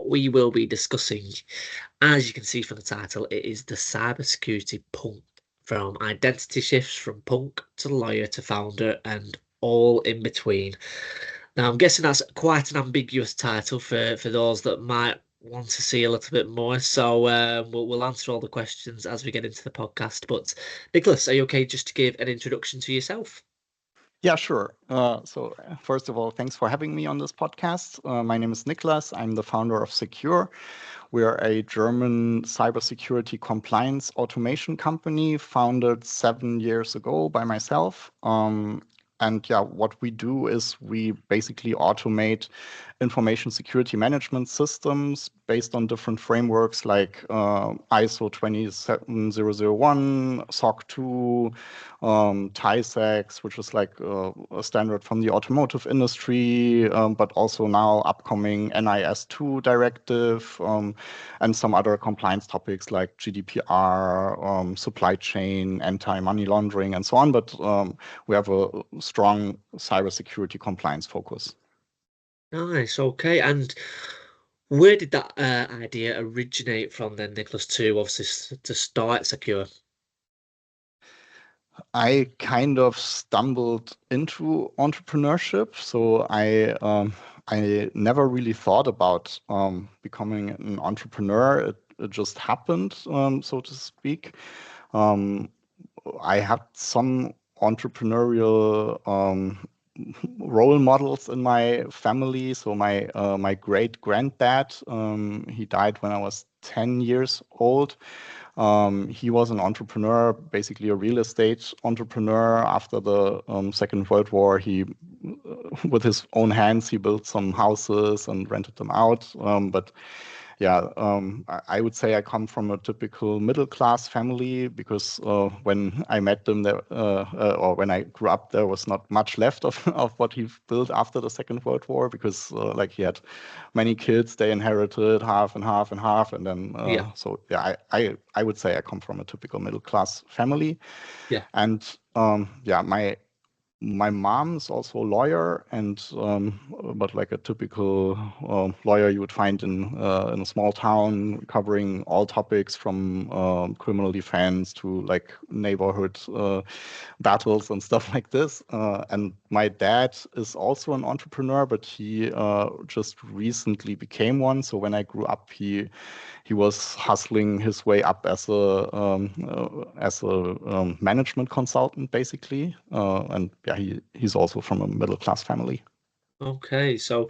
what we will be discussing, as you can see from the title, it is the cybersecurity punk, from identity shifts from punk to lawyer to founder and all in between. Now, I'm guessing that's quite an ambiguous title for those that might want to see a little bit more. So we'll answer all the questions as we get into the podcast. But Nicholas, are you okay just to give an introduction to yourself? Yeah, sure. First of all, thanks for having me on this podcast. My name is Niklas. I'm the founder of SECJUR. We are a German cybersecurity compliance automation company founded 7 years ago by myself. And yeah, what we do is we basically automate information security management systems based on different frameworks like ISO 27001, SOC 2, TISAX, which is like a standard from the automotive industry, but also now upcoming NIS2 directive, and some other compliance topics like GDPR, supply chain, anti-money laundering, and so on. But we have a strong cybersecurity compliance focus. Nice, okay. And where did that idea originate from then, Nicholas, to obviously to start SECJUR? I kind of stumbled into entrepreneurship, so I never really thought about becoming an entrepreneur. It just happened, so to speak. I had some entrepreneurial role models in my family. So my great granddad, he died when I was 10 years old. He was an entrepreneur, basically a real estate entrepreneur. After the Second World War, he, with his own hands, he built some houses and rented them out. But yeah, I would say I come from a typical middle-class family because when I met them, or when I grew up, there was not much left of what he built after the Second World War because like he had many kids, they inherited half and half and half, and then Yeah, so yeah, I would say I come from a typical middle-class family, yeah. and yeah, my mom is also a lawyer, and but like a typical lawyer you would find in a small town, covering all topics from criminal defense to like neighborhood battles and stuff like this. And my dad is also an entrepreneur, but he just recently became one. So when I grew up, he was hustling his way up as a management consultant, basically, and yeah, he's also from a middle class family. Okay, so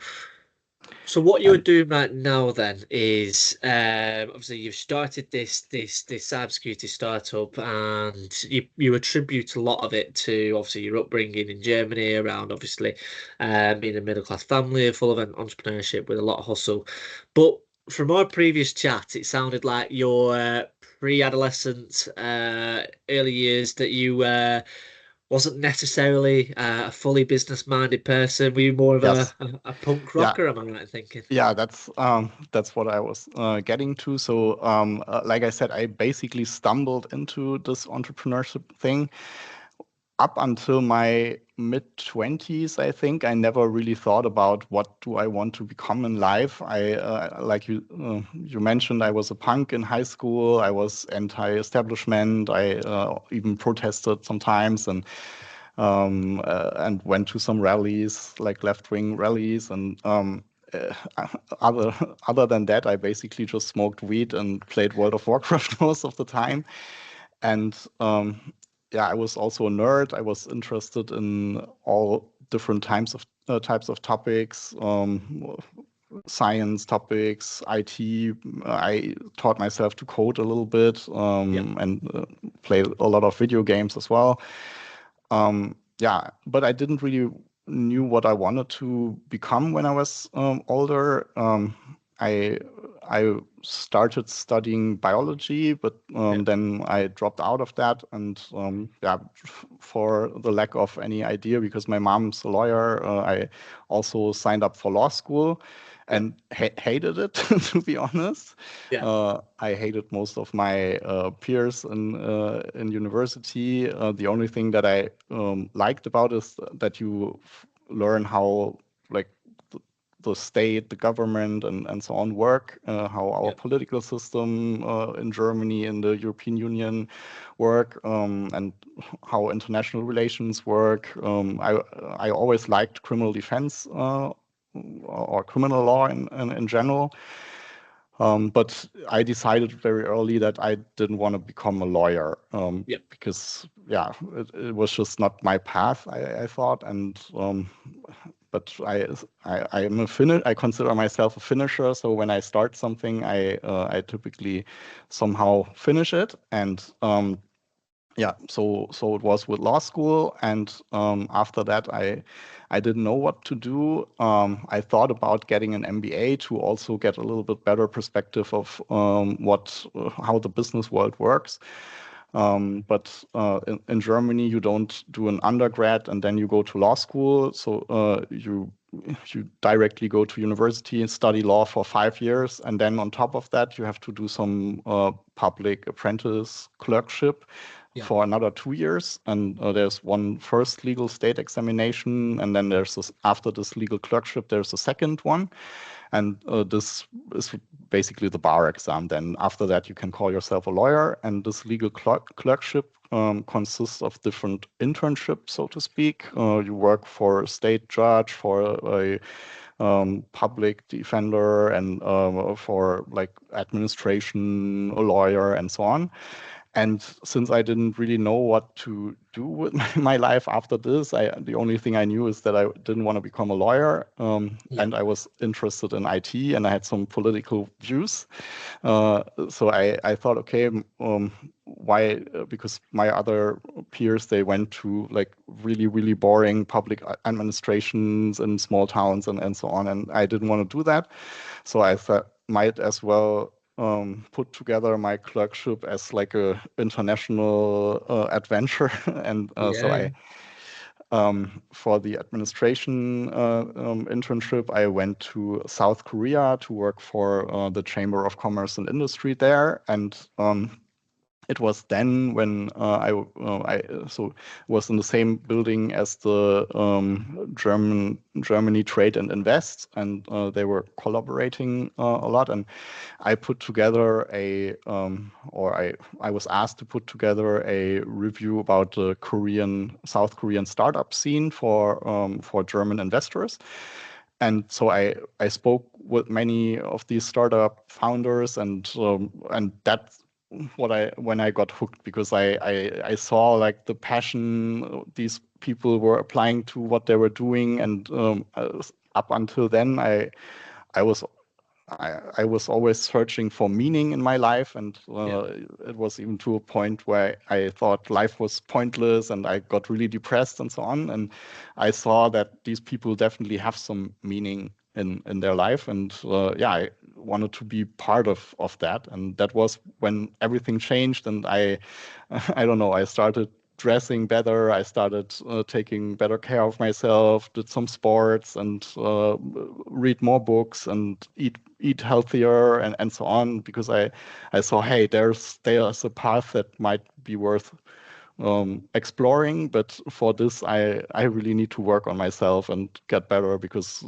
what you're And doing right now then is obviously you've started this cybersecurity startup, and you attribute a lot of it to obviously your upbringing in Germany around obviously being a middle class family full of entrepreneurship with a lot of hustle. But from our previous chat, it sounded like your pre-adolescent early years that you wasn't necessarily a fully business-minded person. Were you more of yes, a punk yeah, rocker? Am I right in thinking? yeah, that's what I was getting to. So like I said, I basically stumbled into this entrepreneurship thing. Up until my mid-20s, I think I never really thought about what do I want to become in life. I like you mentioned, I was a punk in high school. I was anti-establishment. I even protested sometimes, and went to some rallies, like left-wing rallies, and uh, other other than that, I basically just smoked weed and played World of Warcraft most of the time. And yeah, I was also a nerd. I was interested in all different types of topics, science topics, IT. I taught myself to code a little bit, Yeah. and play a lot of video games as well. Yeah, but I didn't really knew what I wanted to become when I was older. I I started studying biology, but Yeah. then I dropped out of that, and yeah, for the lack of any idea, because my mom's a lawyer, I also signed up for law school, Yeah. and hated it to be honest. Yeah. I hated most of my peers in university. The only thing that I liked about is that you learn how like the the state, the government, and so on work, how our political system in Germany, in the European Union work, and how international relations work. I always liked criminal defense or criminal law in general. But I decided very early that I didn't want to become a lawyer because, it was just not my path, I thought. And but I'm I consider myself a finisher. So when I start something, I typically somehow finish it. And so it was with law school, and after that, I didn't know what to do. I thought about getting an MBA to also get a little bit better perspective of how the business world works. But in Germany, you don't do an undergrad and then you go to law school. So you directly go to university and study law for 5 years, and then on top of that, you have to do some public apprentice clerkship for another 2 years. And there's one first legal state examination, and then after this legal clerkship, there's a second one. And this is basically the bar exam. Then after that, you can call yourself a lawyer. And this legal clerkship consists of different internships, so to speak. You work for a state judge, for a public defender, and for like administration, a lawyer, and so on. And since I didn't really know what to do with my life after this, the only thing I knew is that I didn't want to become a lawyer, and I was interested in IT, and I had some political views. So I thought, okay, why? Because my other peers, they went to like really, really boring public administrations in small towns and so on, and I didn't want to do that. So I thought might as well put together my clerkship as like a international adventure. And so I for the administration internship, I went to South Korea to work for the Chamber of Commerce and Industry there. And it was then when I was in the same building as the Germany Trade and Invest, and they were collaborating a lot. And I put together I was asked to put together a review about the South Korean startup scene for German investors. And so I spoke with many of these startup founders, and that's when I got hooked, because I saw like the passion these people were applying to what they were doing. And up until then, I was always searching for meaning in my life, and it was even to a point where I thought life was pointless, and I got really depressed and so on. And I saw that these people definitely have some meaning in their life, and I wanted to be part of that. And that was when everything changed, and I don't know, I started dressing better. I started taking better care of myself, did some sports, and read more books, and eat healthier, and so on, because I saw, hey, there's a path that might be worth exploring. But for this, I really need to work on myself and get better, because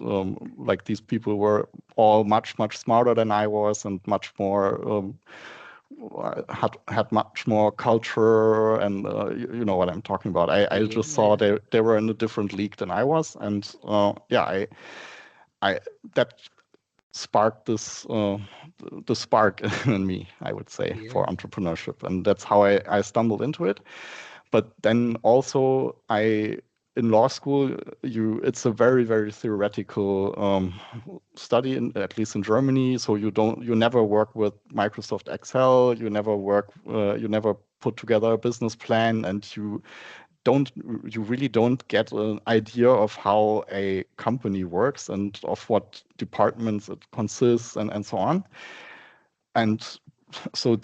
like these people were all much smarter than I was, and much more had much more culture, and you know what I'm talking about. I just saw they were in a different league than I was, and I that sparked the spark in me, I would say, for entrepreneurship, and that's how I stumbled into it. But then also in law school, it's a very, very theoretical study, at least in Germany. So you never work with Microsoft Excel. You never put together a business plan, and you really don't get an idea of how a company works and of what departments it consists, and so on. And so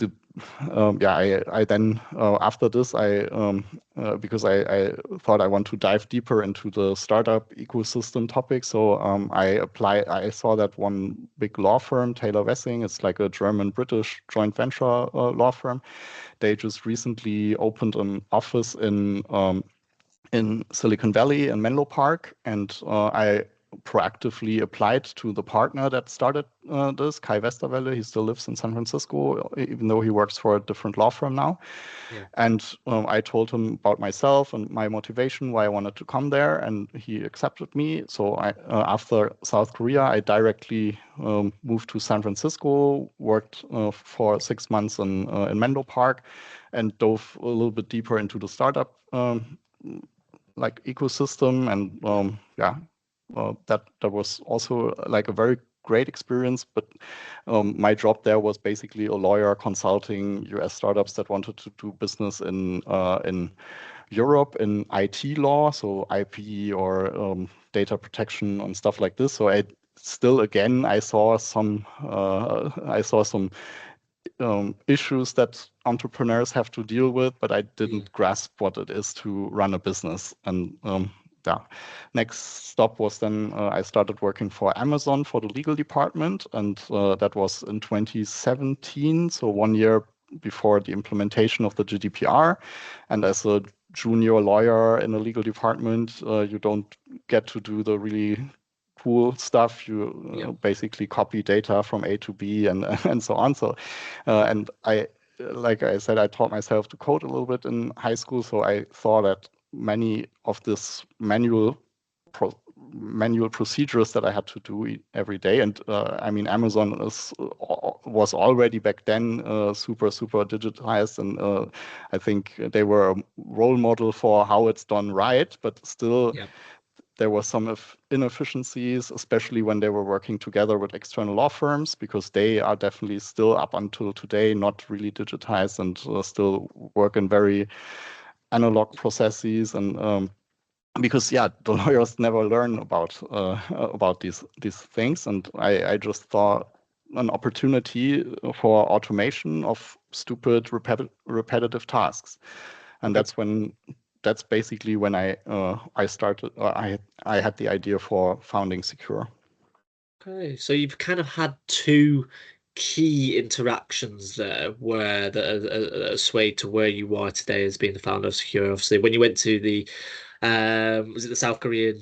I then after this, because I thought I want to dive deeper into the startup ecosystem topic. So I saw that one big law firm, Taylor Wessing, it's like a German-British joint venture law firm. They just recently opened an office in Silicon Valley in Menlo Park, and I proactively applied to the partner that started this, Kai Westerwelle. He still lives in San Francisco, even though he works for a different law firm now. Yeah. And I told him about myself and my motivation, why I wanted to come there, and he accepted me. So after South Korea, I directly moved to San Francisco, worked for 6 months in Menlo Park, and dove a little bit deeper into the startup like ecosystem. And that was also like a very great experience. But my job there was basically a lawyer consulting US startups that wanted to do business in Europe in IT law, so IP or data protection and stuff like this. So I saw some issues that entrepreneurs have to deal with, but I didn't grasp what it is to run a business. And next stop was then I started working for Amazon for the legal department, and that was in 2017, so 1 year before the implementation of the GDPR. And as a junior lawyer in a legal department, you don't get to do the really cool stuff. You basically copy data from A to B and and so on. So, and like I said, I taught myself to code a little bit in high school. So I saw that many of this manual procedures that I had to do every day. And I mean, Amazon was already back then super digitized, and I think they were a role model for how it's done right, but still. Yeah. There were some inefficiencies, especially when they were working together with external law firms, because they are definitely still up until today not really digitized and still work in very analog processes. And because the lawyers never learn about these things, and I just thought an opportunity for automation of stupid repetitive tasks, and that's basically when I started. I had the idea for founding SECJUR. Okay, so you've kind of had two key interactions there where that are swayed to where you are today as being the founder of SECJUR. Obviously, when you went to the was it the South Korean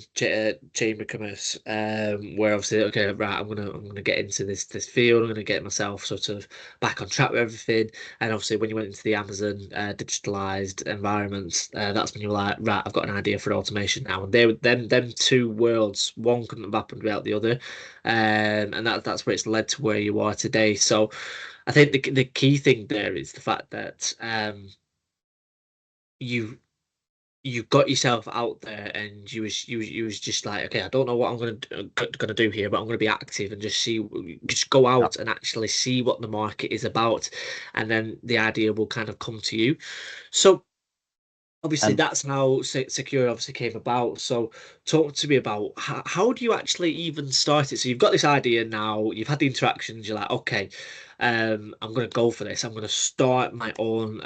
Chamber of Commerce, where obviously, okay, right, I'm gonna get into this field. I'm gonna get myself sort of back on track with everything. And obviously, when you went into the Amazon digitalized environments, that's when you were like, right, I've got an idea for automation now. And them two worlds, one couldn't have happened without the other, and that's where it's led to where you are today. So, I think the key thing there is the fact that you you got yourself out there, and you was just like, okay, I don't know what I'm gonna do here, but I'm gonna be active and just go Yeah. out and actually see what the market is about, and then the idea will kind of come to you. So obviously And that's how SECJUR obviously came about. So talk to me about how do you actually even start it? So you've got this idea now, you've had the interactions, you're like, okay, I'm going to go for this. I'm going to start my own,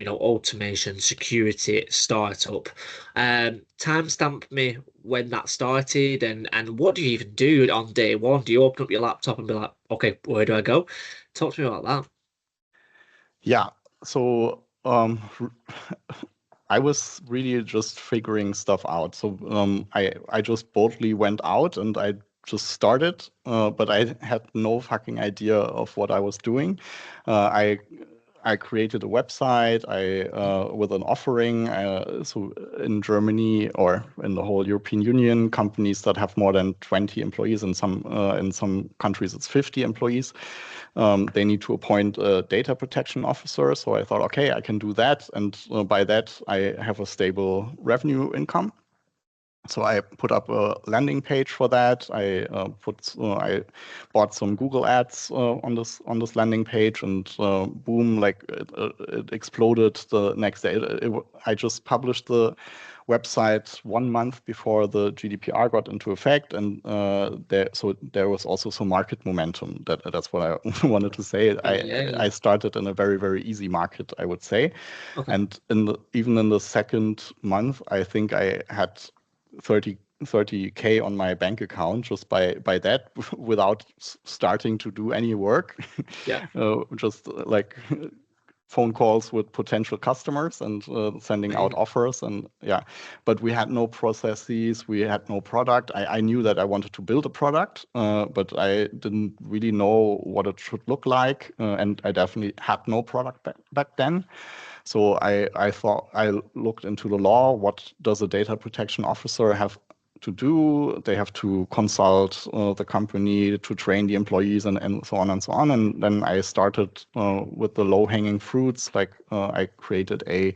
automation security startup. Timestamp me when that started, and what do you even do on day one? Do you open up your laptop and be like, okay, where do I go? Talk to me about that. yeah, so I was really just figuring stuff out. So I just boldly went out and I just started, but I had no fucking idea of what I was doing. I created a website with an offering. So in Germany or in the whole European Union, companies that have more than 20 employees, in some countries it's 50 employees, they need to appoint a data protection officer. So I thought, okay, I can do that, and by that I have a stable revenue income. So I put up a landing page for that. I bought some Google ads on this landing page, and boom, like it exploded the next day. I just published the website 1 month before the GDPR got into effect, and there was also some market momentum. That's what I wanted to say. Yeah. I started in a very easy market, I would say, Okay. and even in the second month, I think I had 30K on my bank account just by that without starting to do any work. Yeah. Just like phone calls with potential customers and sending out offers, and but we had no processes, we had no product. I knew that I wanted to build a product, but I didn't really know what it should look like, and I definitely had no product back then. So I thought, I looked into the law. What does a data protection officer have to do? They have to consult the company, to train the employees, and so on and so on. And then I started with the low-hanging fruits. Like I created a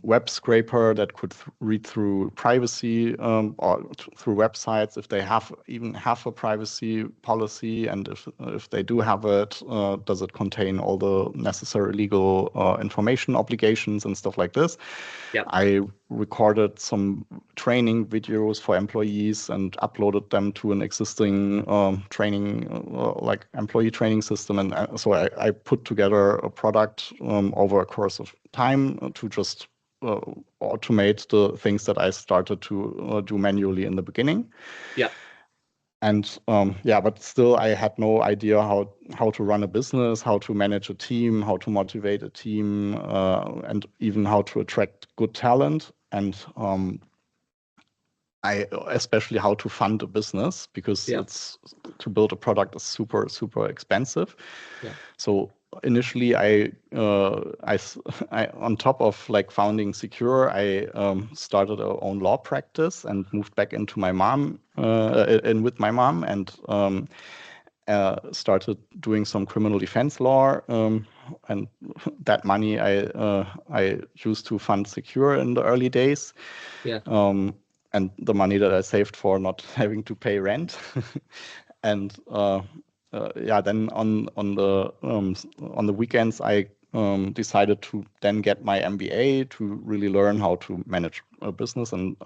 web scraper that could read through privacy or through websites if they even have a privacy policy, and if they do have it, does it contain all the necessary legal information obligations and stuff like this. I recorded some training videos for employees and uploaded them to an existing training, like employee training system. And so I put together a product over a course of time to just automate the things that I started to do manually in the beginning. And but still I had no idea how to run a business, how to manage a team, how to motivate a team, and even how to attract good talent. And especially how to fund a business, because it's to build a product is super, super expensive. So initially I on top of like founding SECJUR, I started our own law practice and moved back into my mom in with my mom, and started doing some criminal defense law, and that money I used to fund SECJUR in the early days. And the money that I saved for not having to pay rent. And then on the weekends I decided to then get my MBA to really learn how to manage a business. And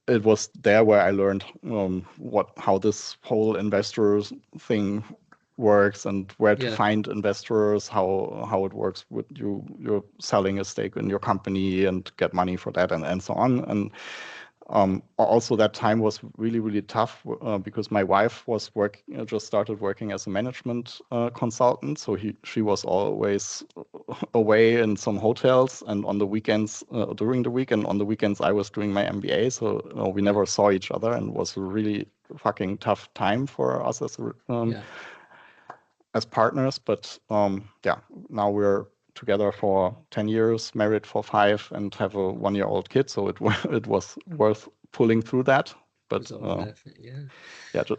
it was there where I learned how this whole investors thing works, and where to find investors, how it works with you're selling a stake in your company and get money for that, and so on. And also that time was really, really tough because my wife was just started working as a management consultant. So she was always away in some hotels, and on the weekends, during the week, and on the weekends I was doing my MBA. So we never saw each other, and it was a really fucking tough time for us as partners. But now we're together for 10 years, married for 5, and have a 1-year-old kid. So it was worth pulling through that. But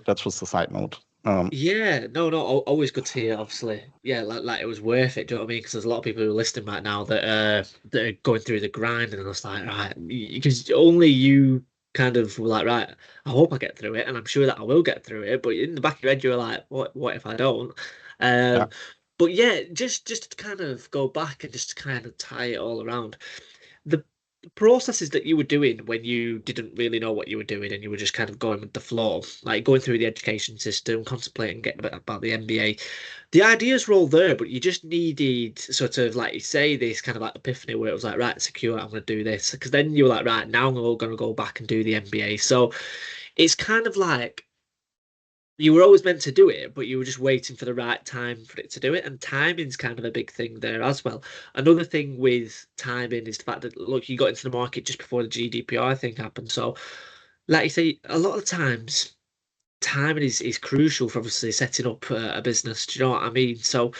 that's just a side note. Always good to hear. Obviously, like it was worth it. Do you know what I mean? Because there's a lot of people who are listening right now that are going through the grind, and it's like, right, because only you kind of were like, right, I hope I get through it, and I'm sure that I will get through it. But in the back of your head, you're like, what if I don't? But just to kind of go back and just to kind of tie it all around, the processes that you were doing when you didn't really know what you were doing and you were just kind of going with the flow, like going through the education system, contemplating getting about the MBA, the ideas were all there, but you just needed sort of, like you say, this kind of like epiphany where it was like, right, SECJUR, I'm going to do this. Because then you were like, right, now I'm going to go back and do the MBA. So it's kind of like, you were always meant to do it, but you were just waiting for the right time for it to do it. And timing's kind of a big thing there as well. Another thing with timing is the fact that, look, you got into the market just before the GDPR thing happened. So, like you say, a lot of times timing is crucial for obviously setting up a business. Do you know what I mean? So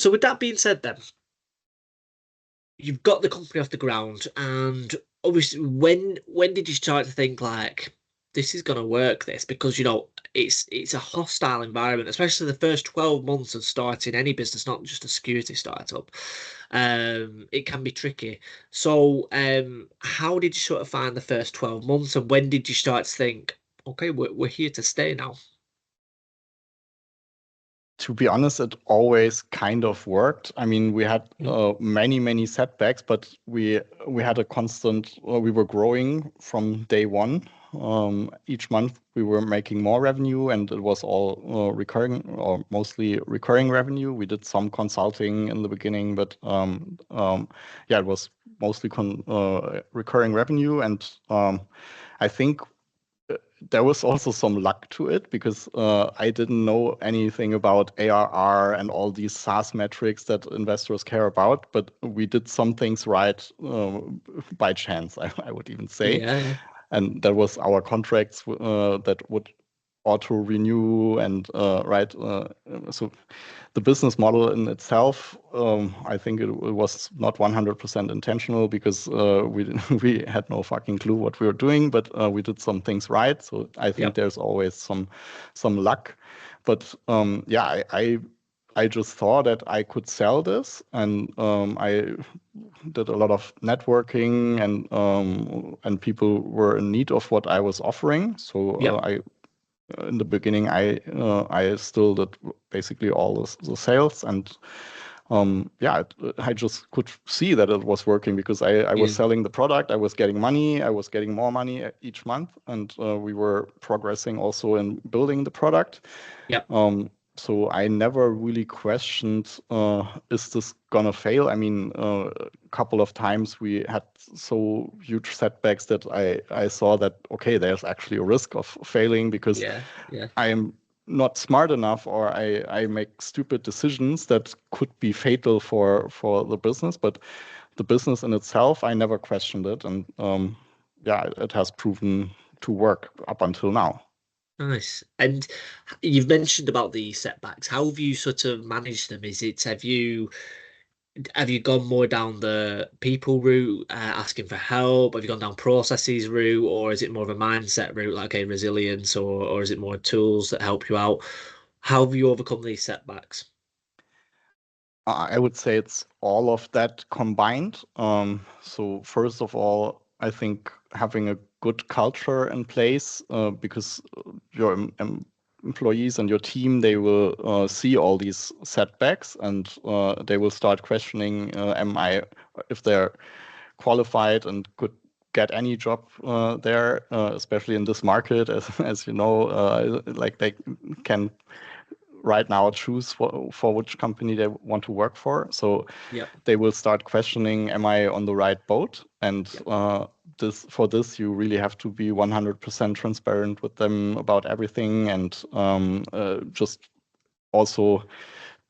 with that being said, then you've got the company off the ground, and obviously, when did you start to think like, this is going to work, this? Because it's a hostile environment, especially the first 12 months of starting any business, not just a security startup. It can be tricky. So how did you sort of find the first 12 months, and when did you start to think, okay, we're here to stay now? To be honest, it always kind of worked. I mean, we had many, many setbacks, but we had a constant. We were growing from day one. Each month we were making more revenue, and it was all recurring, or mostly recurring revenue. We did some consulting in the beginning, but it was mostly recurring revenue. And I think there was also some luck to it because I didn't know anything about ARR and all these SaaS metrics that investors care about, but we did some things right by chance, I would even say. Yeah. And that was our contracts that would auto renew and so the business model in itself, I think it was not 100% intentional because we had no fucking clue what we were doing, but we did some things right. So I think Yep. there's always some luck. But I just thought that I could sell this, and I did a lot of networking, and people were in need of what I was offering. So Yep. in the beginning, I still did basically all the sales, and I just could see that it was working because I was Yeah. selling the product, I was getting money, I was getting more money each month, and we were progressing also in building the product. Yep. So I never really questioned, is this gonna fail? I mean, a couple of times we had so huge setbacks that I saw that, okay, there's actually a risk of failing because Yeah. Yeah. I am not smart enough, or I make stupid decisions that could be fatal for the business. But the business in itself, I never questioned it, and it has proven to work up until now. Nice. And you've mentioned about the setbacks. How have you sort of managed them? Have you gone more down the people route, asking for help? Have you gone down processes route, or is it more of a mindset route, like okay, resilience, or is it more tools that help you out? How have you overcome these setbacks? I would say it's all of that combined. So first of all, I think having a good culture in place, because your employees and your team, they will see all these setbacks, and they will start questioning, if they're qualified and could get any job there, especially in this market, as you know, like they can right now choose for which company they want to work for. So Yep. they will start questioning, am I on the right boat? And Yep. this, you really have to be 100% transparent with them about everything, and just also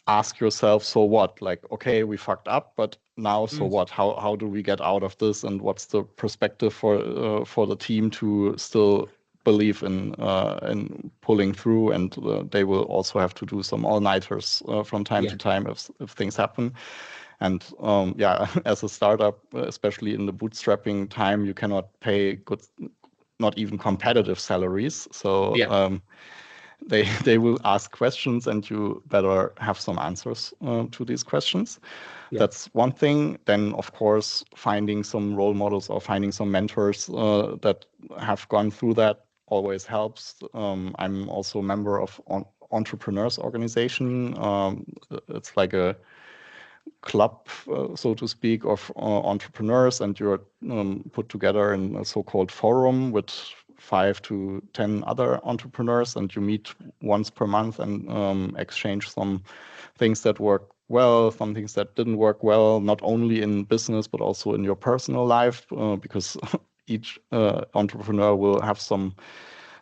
ask yourself, so what? Like, okay, we fucked up, but now, so Mm. what? How do we get out of this? And what's the perspective for the team to still believe in pulling through? And they will also have to do some all-nighters from time Yeah. to time if things happen. And as a startup, especially in the bootstrapping time, you cannot pay good, not even competitive salaries. So Yeah. they will ask questions, and you better have some answers to these questions. Yeah. That's one thing. Then, of course, finding some role models or finding some mentors that have gone through that always helps. I'm also a member of entrepreneurs organization. It's like a club, so to speak, of entrepreneurs, and you're put together in a so-called forum with 5 to 10 other entrepreneurs, and you meet once per month and exchange some things that work well, some things that didn't work well, not only in business but also in your personal life, because each entrepreneur will have some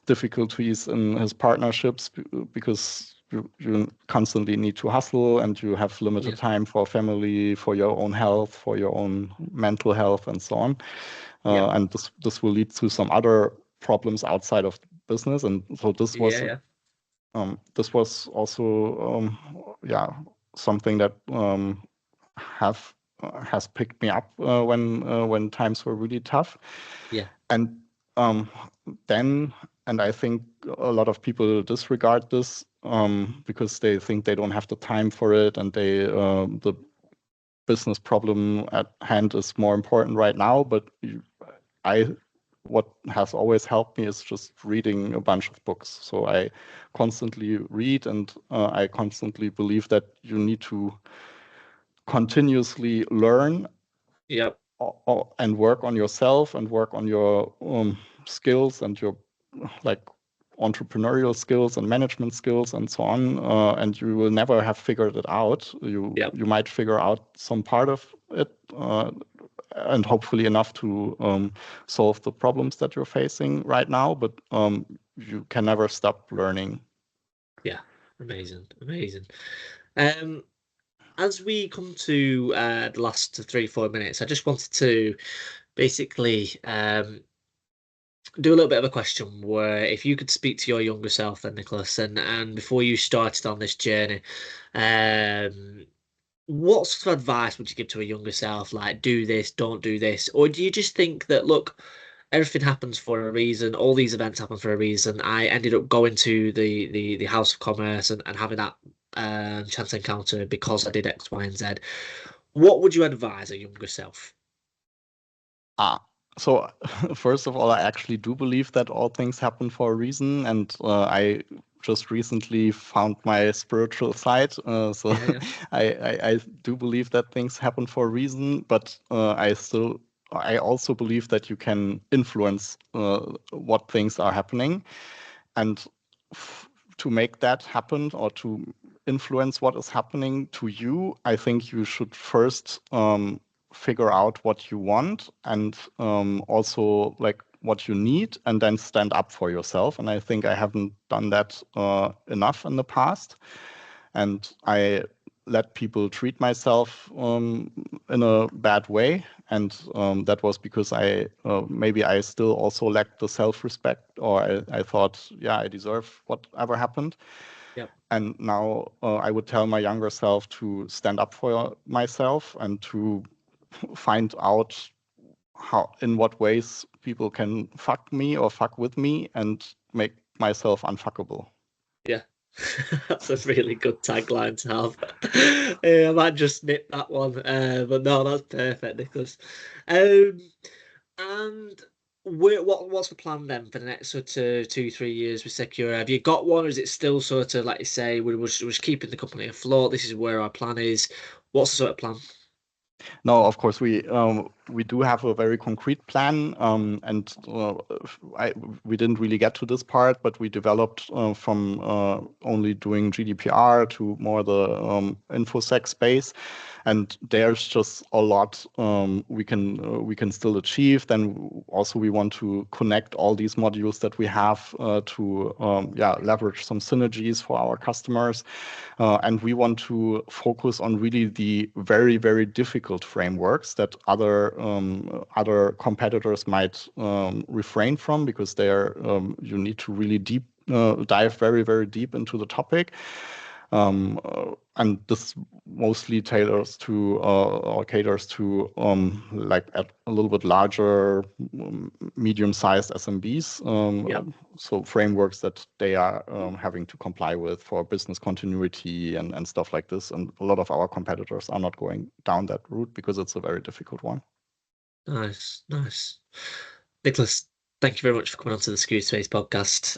difficulties in his partnerships because you constantly need to hustle, and you have limited Yeah. time for family, for your own health, for your own mental health, and so on. Yeah. And this will lead to some other problems outside of business. And so Yeah. Yeah. this was also something that have has picked me up when times were really tough. Yeah. And um, then, and I think a lot of people disregard this because they think they don't have the time for it, and the business problem at hand is more important right now. But I what has always helped me is just reading a bunch of books. So I constantly read, and I constantly believe that you need to continuously learn Yep. and work on yourself and work on your skills and your like entrepreneurial skills and management skills and so on, and you will never have figured it out. You Yep. you might figure out some part of it, and hopefully enough to solve the problems that you're facing right now. But you can never stop learning. Yeah, amazing, amazing. As we come to the last 3-4 minutes, I just wanted to basically do a little bit of a question where if you could speak to your younger self then, Niklas, and before you started on this journey, um, what sort of advice would you give to a younger self? Like, do this, don't do this, or do you just think that, look, everything happens for a reason. All these events happen for a reason. I ended up going to the House of Commerce and having that chance encounter because I did X, Y, and Z. What would you advise a younger self? So first of all, I actually do believe that all things happen for a reason, and I just recently found my spiritual side. So Yeah, yeah, I do believe that things happen for a reason, but I also believe that you can influence what things are happening, and to make that happen or to influence what is happening to you, I think you should first figure out what you want and also like what you need, and then stand up for yourself. And I think I haven't done that enough in the past, and I let people treat myself in a bad way, and that was because I maybe I still also lacked the self-respect, or I thought, yeah, I deserve whatever happened. yep, And now I would tell my younger self to stand up for myself and to find out how, in what ways people can fuck me or fuck with me, and make myself unfuckable. yeah. That's a really good tagline to have. Yeah, I might just nip that one, but no, that's perfect, Nicholas. Um, and what's the plan then for the next sort of 2-3 years with SECJUR? Have you got one, or is it still sort of like you say, we're just keeping the company afloat? This is where our plan is. What's the sort of plan? No, of course we do have a very concrete plan, and we didn't really get to this part, but we developed from only doing GDPR to more the infosec space, and there's just a lot we can still achieve. Then also we want to connect all these modules that we have to leverage some synergies for our customers. And we want to focus on really the very, very difficult frameworks that other competitors might refrain from, because you need to really dive very, very deep into the topic. And this mostly caters to like at a little bit larger, medium-sized SMBs. Yeah, So frameworks that they are having to comply with for business continuity and stuff like this. And a lot of our competitors are not going down that route because it's a very difficult one. nice, nice. Nicholas, thank you very much for coming on to the Screw Space podcast.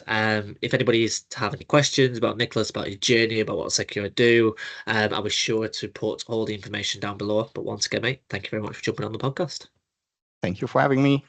If anybody is to have any questions about Nicholas, about his journey, about what SECJUR do, I was sure to put all the information down below. But once again, mate, thank you very much for jumping on the podcast. Thank you for having me.